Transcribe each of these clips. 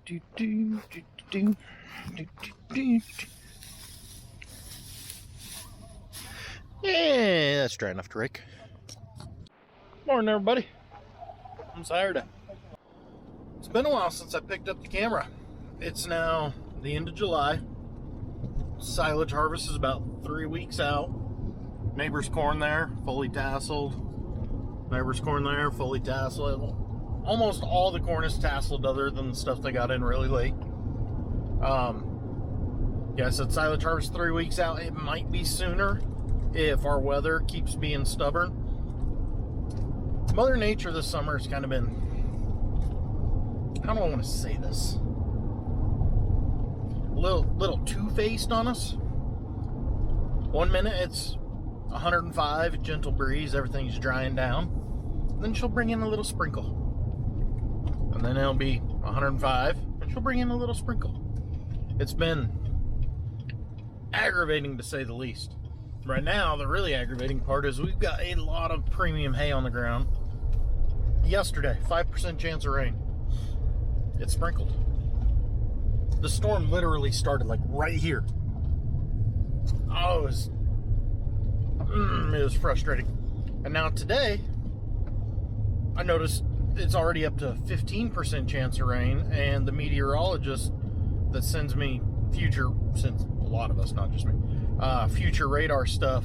Yeah, that's dry enough to rake. Morning, everybody. I'm Saturday. It's been a while since I picked up the camera. It's now the end of July. Silage harvest is about 3 weeks out. Neighbor's corn there, fully tasseled. Neighbor's corn there, fully tasseled. Almost all the corn is tasseled other than the stuff they got in really late. Yeah, I said silage harvest 3 weeks out. It might be sooner if our weather keeps being stubborn. Mother Nature this summer has kind of been, how do I want to say this? A little two-faced on us. 1 minute it's 105, a gentle breeze, everything's drying down. Then she'll bring in a little sprinkle. And then it'll be 105, and she'll bring in a little sprinkle. It's been aggravating to say the least. Right now, the really aggravating part is we've got a lot of premium hay on the ground. Yesterday, 5% chance of rain. It sprinkled. The storm literally started like right here. Oh, it was frustrating. And now today, I noticed it's already up to 15% chance of rain, and the meteorologist that sends me sends a lot of us, not just me, future radar stuff,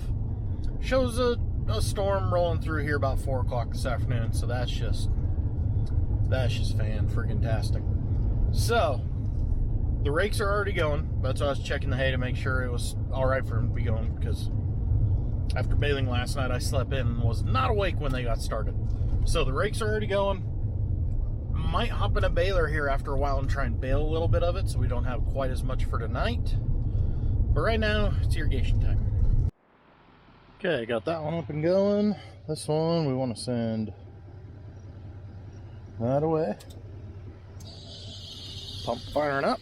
shows a storm rolling through here about 4 o'clock this afternoon. So that's just fan-friggin-tastic. So the rakes are already going. That's why I was checking the hay to make sure it was all right for them to be going, because after baling last night, I slept in and was not awake when they got started. So the rakes are already going. Might hop in a baler here after a while and try and bale a little bit of it so we don't have quite as much for tonight. But right now, it's irrigation time. Okay, got that one up and going. This one, we want to send that away. Pump firing up.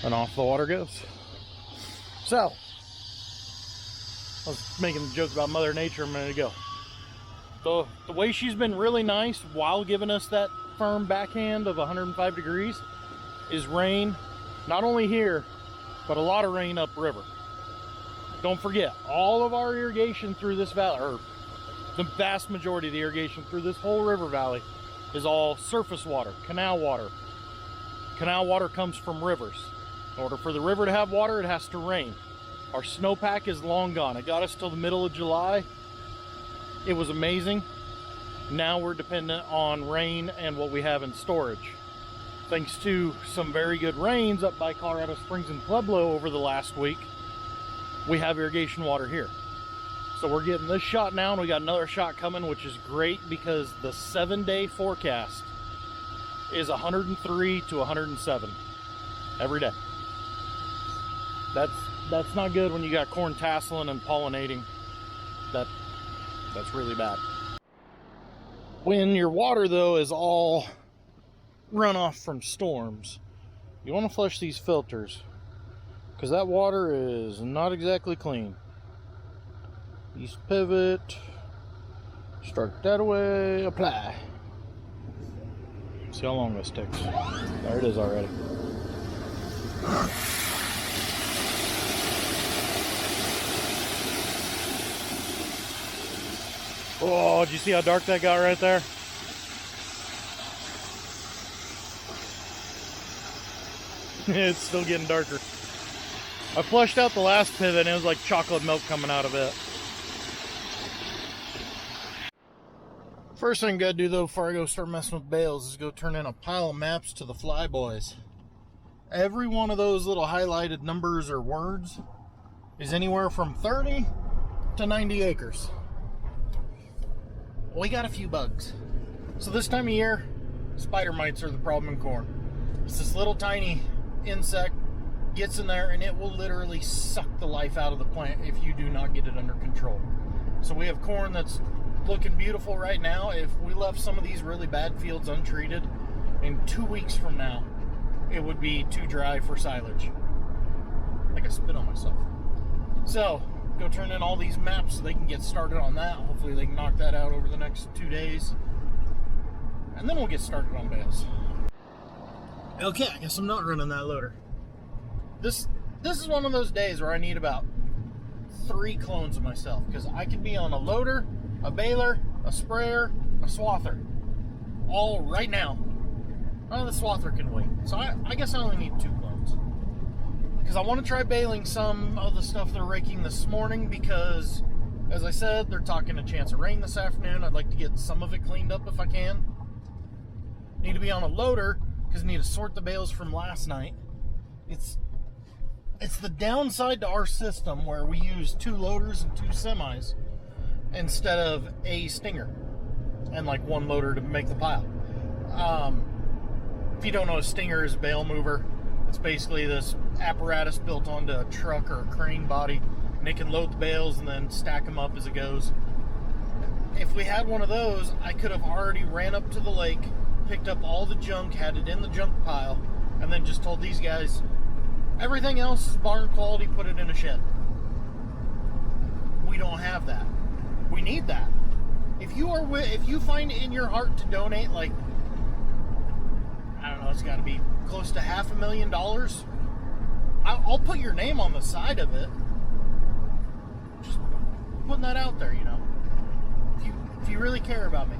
And off the water goes. So, I was making a joke about Mother Nature a minute ago. So, the way she's been really nice while giving us that firm backhand of 105 degrees is rain, not only here, but a lot of rain upriver. Don't forget, all of our irrigation through this valley, or the vast majority of the irrigation through this whole river valley, is all surface water, canal water. Canal water comes from rivers. In order for the river to have water, it has to rain. Our snowpack is long gone. It got us till the middle of July. It was amazing. Now we're dependent on rain and what we have in storage. Thanks to some very good rains up by Colorado Springs and Pueblo over the last week, we have irrigation water here. So we're getting this shot now, and we got another shot coming, which is great because the 7-day forecast is 103 to 107 every day. That's not good when you got corn tasseling and pollinating. That's really bad. When your water, though, is all runoff from storms, you want to flush these filters, because that water is not exactly clean. East pivot, start that away, apply. See how long this takes. There it is already. Oh, did you see how dark that got right there? It's still getting darker. I flushed out the last pivot and it was like chocolate milk coming out of it. First thing I gotta do though before I go start messing with bales is go turn in a pile of maps to the fly boys. Every one of those little highlighted numbers or words is anywhere from 30 to 90 acres. We got a few bugs. So this time of year, spider mites are the problem in corn. It's this little tiny insect, gets in there and it will literally suck the life out of the plant if you do not get it under control. So we have corn that's looking beautiful right now. If we left some of these really bad fields untreated, in 2 weeks from now, it would be too dry for silage. Like I spit on myself. So, go turn in all these maps so they can get started on that. Hopefully they can knock that out over the next 2 days. And then we'll get started on bales. Okay, I guess I'm not running that loader. This is one of those days where I need about 3 clones of myself, because I could be on a loader, a baler, a sprayer, a swather, all right now. Well, the swather can wait. So I guess I only need 2 clones. Because I want to try baling some of the stuff they're raking this morning, because, as I said, they're talking a chance of rain this afternoon. I'd like to get some of it cleaned up if I can. Need to be on a loader, because I need to sort the bales from last night. It's the downside to our system where we use 2 loaders and 2 semis instead of a stinger and like 1 loader to make the pile. If you don't know, a stinger is a bale mover. It's basically this apparatus built onto a truck or a crane body, and it can load the bales and then stack them up as it goes. If we had one of those, I could have already ran up to the lake, picked up all the junk, had it in the junk pile, and then just told these guys, everything else is barn quality, put it in a shed. We don't have that. We need that. If you find it in your heart to donate, like, I don't know, it's got to be close to $500,000, I'll put your name on the side of it. Just putting that out there, you know. If you really care about me.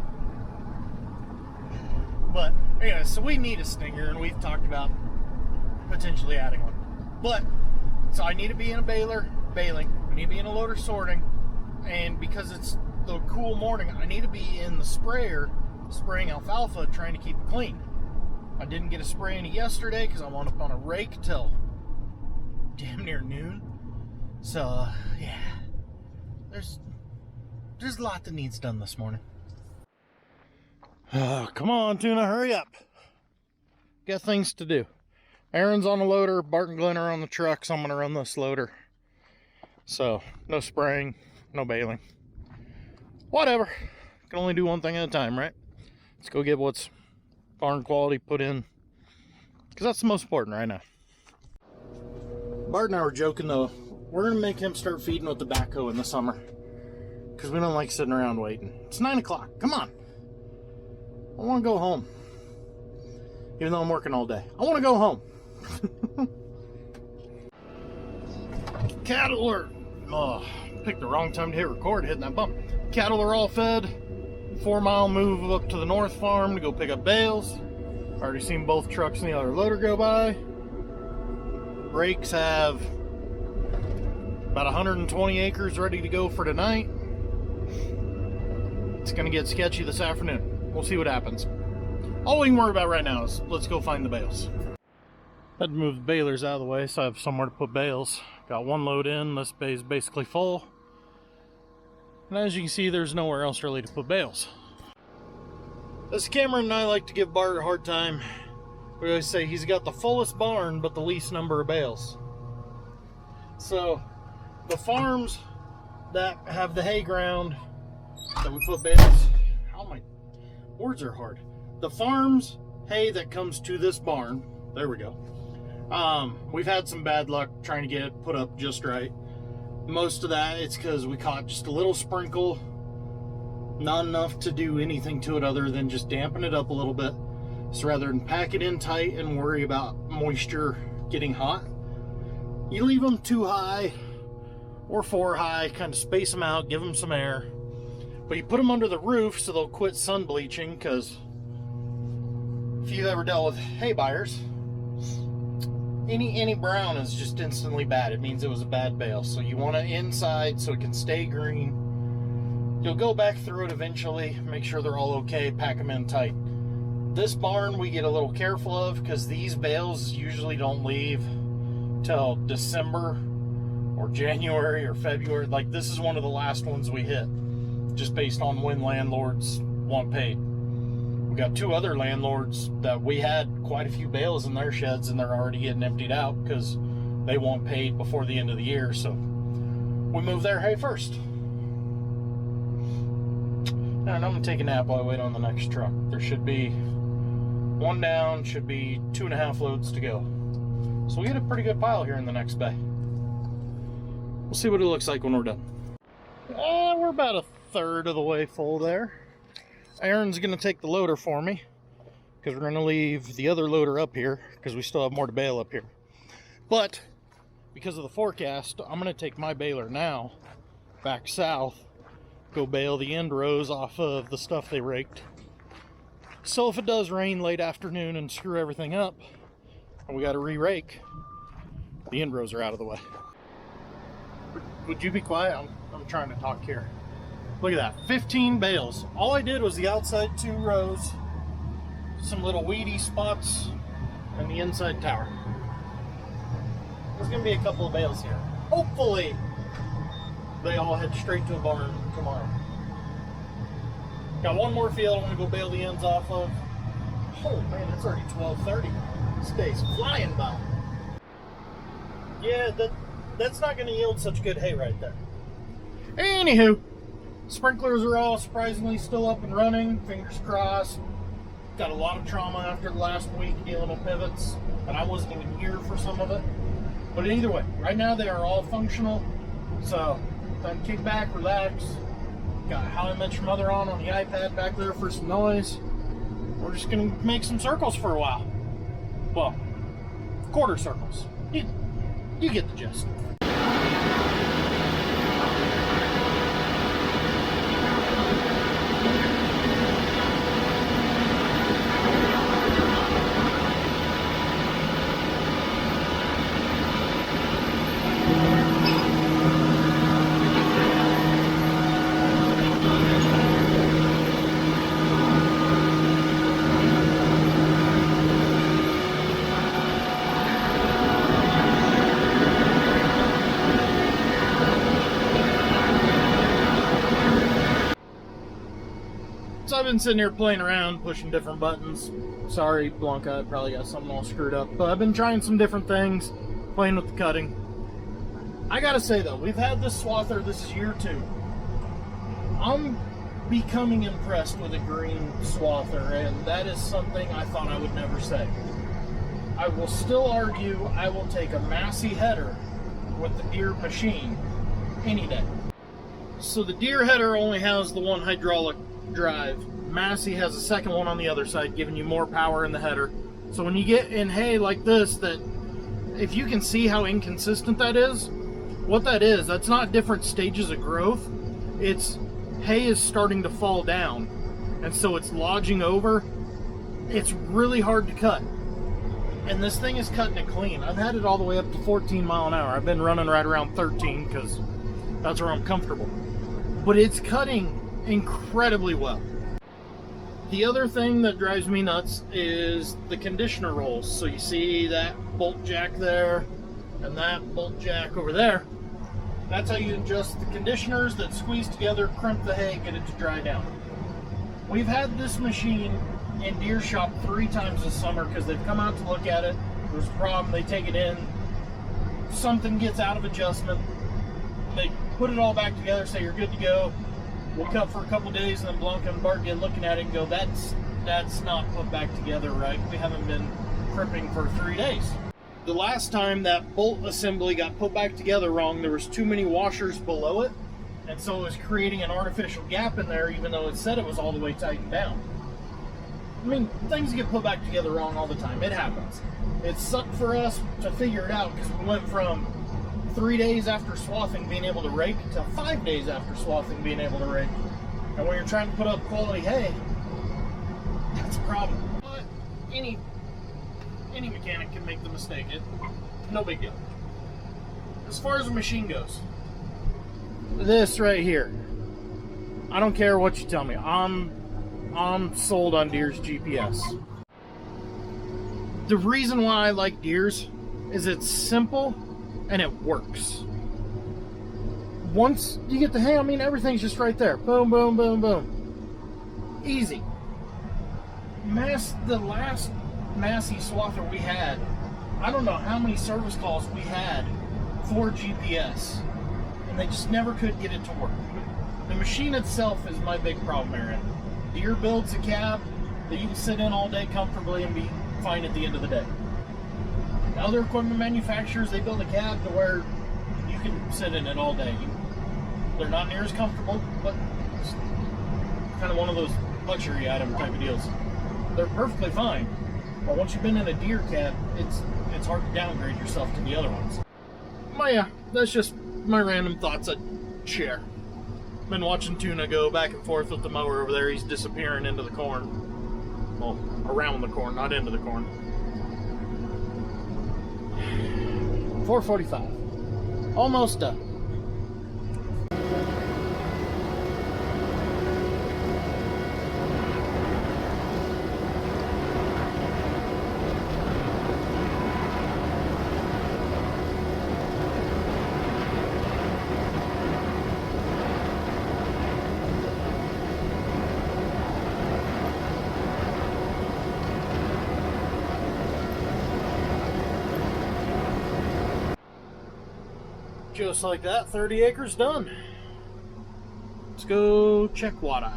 But anyway, so we need a stinger, and we've talked about potentially adding one. But so I need to be in a baler baling. I need to be in a loader sorting, and because it's the cool morning, I need to be in the sprayer spraying alfalfa, trying to keep it clean. I didn't get a spray any yesterday because I wound up on a rake till damn near noon. So yeah, there's a lot that needs done this morning. Come on, Tuna, hurry up. Got things to do. Aaron's on the loader, Bart and Glenn are on the truck, so I'm going to run this loader. So, no spraying, no baling. Whatever. Can only do one thing at a time, right? Let's go get what's barn quality put in, because that's the most important right now. Bart and I were joking, though. We're going to make him start feeding with the backhoe in the summer, because we don't like sitting around waiting. It's 9 o'clock. Come on. I want to go home. Even though I'm working all day. I want to go home. Cattle are... Oh, picked the wrong time to hit record, hitting that bump. Cattle are all fed. 4-mile move up to the north farm to go pick up bales. Already seen both trucks and the other loader go by. Rakes have about 120 acres ready to go for tonight. It's going to get sketchy this afternoon. We'll see what happens. All we can worry about right now is let's go find the bales. Had to move the balers out of the way so I have somewhere to put bales. Got 1 load in. This bay is basically full. And as you can see, there's nowhere else really to put bales. This Cameron and I like to give Bart a hard time. We always say he's got the fullest barn but the least number of bales. So the farms that have the hay ground that we put bales... How am I... Words are hard. The farms hay that comes to this barn, there we go. We've had some bad luck trying to get it put up just right. Most of that, it's because we caught just a little sprinkle, not enough to do anything to it other than just dampen it up a little bit. So rather than pack it in tight and worry about moisture getting hot, you leave them 2 high or 4 high, kind of space them out, give them some air. But you put them under the roof so they'll quit sun bleaching, because if you've ever dealt with hay buyers, any brown is just instantly bad. It means it was a bad bale. So you want it inside so it can stay green. You'll go back through it eventually, make sure they're all okay, pack them in tight. This barn we get a little careful of because these bales usually don't leave till December or January or February. Like, this is one of the last ones we hit, just based on when landlords want paid. We got 2 other landlords that we had quite a few bales in their sheds and they're already getting emptied out because they want paid before the end of the year. So we moved their hay first. And I'm gonna take a nap while I wait on the next truck. There should be 1 down, should be 2.5 loads to go. So we get a pretty good pile here in the next bay. We'll see what it looks like when we're done. We're about a third of the way full there. Aaron's going to take the loader for me, because we're going to leave the other loader up here, because we still have more to bale up here. But, because of the forecast, I'm going to take my baler now, back south, go bale the end rows off of the stuff they raked. So if it does rain late afternoon and screw everything up, and we got to re-rake, the end rows are out of the way. Would you be quiet? I'm trying to talk here. Look at that, 15 bales. All I did was the outside 2 rows, some little weedy spots, and the inside tower. There's gonna be a couple of bales here. Hopefully, they all head straight to a barn tomorrow. Got one more field I want to go bale the ends off of. Oh man, it's already 12:30. This day's flying by. Yeah, that's not gonna yield such good hay right there. Anywho, sprinklers are all surprisingly still up and running. Fingers crossed. Got a lot of trauma after the last week dealing with pivots, and I wasn't even here for some of it. But either way, right now they are all functional. So, time to kick back, relax. Got How I Met Your Mother on the iPad back there for some noise. We're just gonna make some circles for a while. Well, quarter circles. You get the gist. So I've been sitting here playing around, pushing different buttons. Sorry, Blanca, I probably got something all screwed up. But I've been trying some different things, playing with the cutting. I gotta say though, we've had this Swather, this is year 2. I'm becoming impressed with a green Swather, and that is something I thought I would never say. I will still argue I will take a Massey header with the Deere machine any day. So the Deere header only has the one hydraulic drive. Massey has a second one on the other side, giving you more power in the header. So when you get in hay like this, that if you can see how inconsistent that is, what that is, that's not different stages of growth. It's hay is starting to fall down, and so it's lodging over. It's really hard to cut, and this thing is cutting it clean. I've had it all the way up to 14 mile an hour. I've been running right around 13 because that's where I'm comfortable, but it's cutting incredibly well. The other thing that drives me nuts is the conditioner rolls. So you see that bolt jack there and that bolt jack over there. That's how you adjust the conditioners that squeeze together, crimp the hay, get it to dry down. We've had this machine in Deere shop 3 times this summer because they've come out to look at it. There's a problem, they take it in, something gets out of adjustment, they put it all back together, say you're good to go. We'll cut for a couple days, and then Blanca and Bart get looking at it and go, that's not put back together right. We haven't been crimping for 3 days. The last time that bolt assembly got put back together wrong, there was too many washers below it, and so it was creating an artificial gap in there, even though it said it was all the way tightened down. I mean, things get put back together wrong all the time. It happens. It sucked for us to figure it out because we went from 3 days after swathing being able to rake to 5 days after swathing being able to rake. And when you're trying to put up quality hay, that's a problem. But any mechanic can make the mistake. No big deal. As far as the machine goes, this right here, I don't care what you tell me. I'm sold on Deere's GPS. The reason why I like Deere's is it's simple and it works. Once you get the hay, I mean, everything's just right there. Boom, boom, boom, boom. Easy. The last Massey Swather we had, I don't know how many service calls we had for GPS, and they just never could get it to work. The machine itself is my big problem, Aaron. Deere builds a cab that you can sit in all day comfortably and be fine at the end of the day. Other equipment manufacturers, they build a cab to where you can sit in it all day. They're not near as comfortable, but it's kind of one of those luxury item type of deals. They're perfectly fine, but once you've been in a deer cab, it's hard to downgrade yourself to the other ones. But yeah, that's just my random thoughts I'd share. Been watching Tuna go back and forth with the mower over there. He's disappearing into the corn. Well, around the corn, not into the corn. 4:45. Almost done. Just like that, 30 acres done. Let's go check water.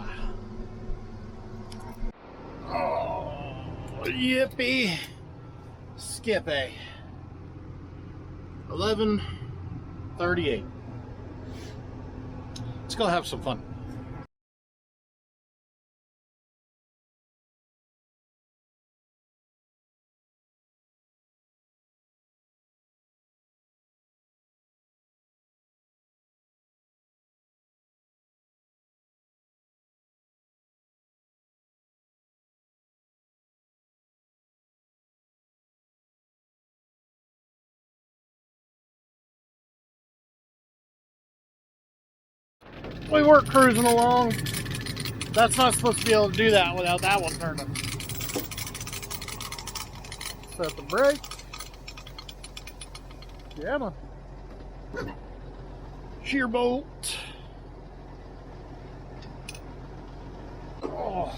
Oh, yippee skippy. 11:38. Let's go have some fun. We were cruising along. That's not supposed to be able to do that without that one turning. Set the brake. Yeah, man. Shear bolt. Oh.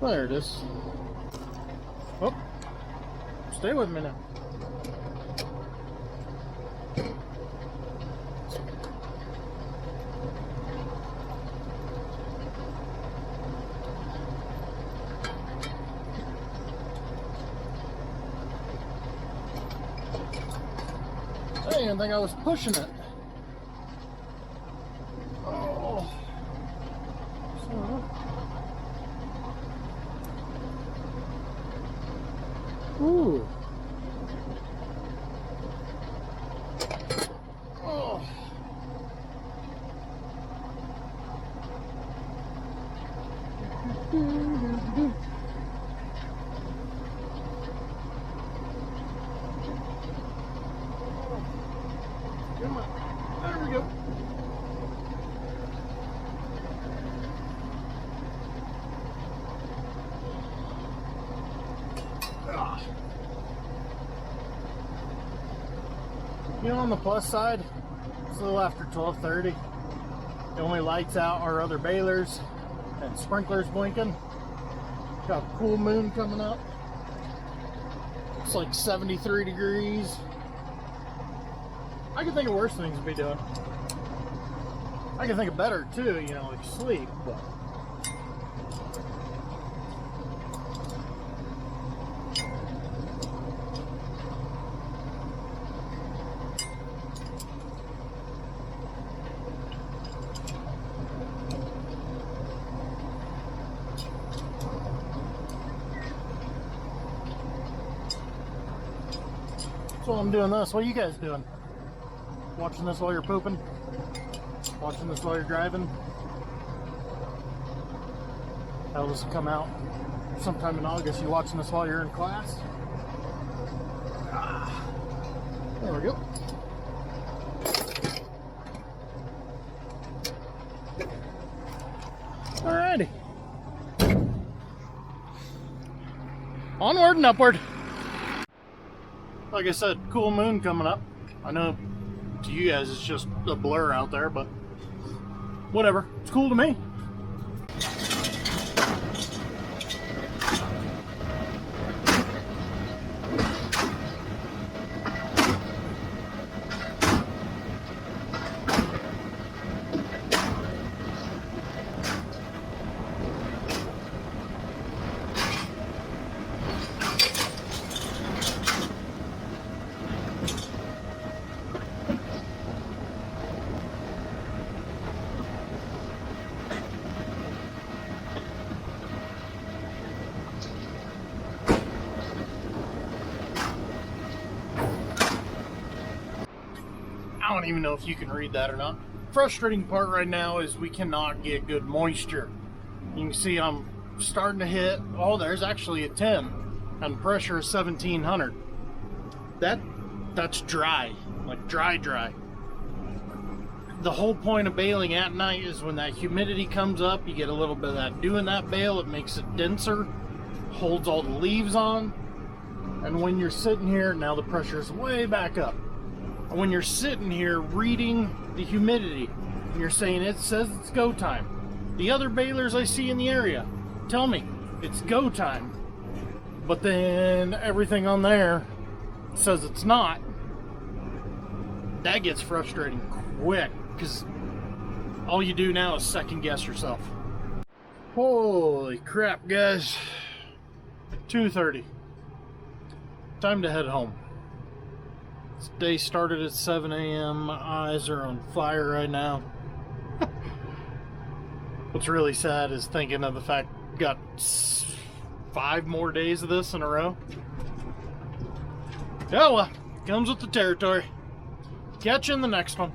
There it is. Oh. Stay with me now. I didn't think I was pushing it. Oh. Ooh. Oh. Come on. There we go. You know, on the plus side, it's a little after 12:30. The only lights out are other balers and sprinklers blinking. Got a cool moon coming up. It's like 73 degrees. I can think of worse things to be doing. I can think of better too, you know, like sleep, but so I'm doing this. What are you guys doing? Watching this while you're pooping? Watching this while you're driving? That'll just come out sometime in August. You watching this while you're in class? Ah, there we go. Alrighty. Onward and upward. Like I said, cool moon coming up. I know to you guys it's just a blur out there, but whatever. It's cool to me. don't even know if you can read that or not. Frustrating part right now is we cannot get good moisture. You can see I'm starting to hit, oh, there's actually a 10, and pressure is 1700. That's dry, like dry. The whole point of baling at night is when that humidity comes up, you get a little bit of that dew in that bale, it makes it denser, holds all the leaves on, and when you're sitting here, now the pressure is way back up. And when you're sitting here reading the humidity, and you're saying it says it's go time. The other balers I see in the area tell me it's go time, but then everything on there says it's not. That gets frustrating quick, because all you do now is second guess yourself. Holy crap, guys. 2:30. Time to head home. This day started at 7 a.m. My eyes are on fire right now. What's really sad is thinking of the fact we got 5 more days of this in a row. Oh well, comes with the territory. Catch you in the next one.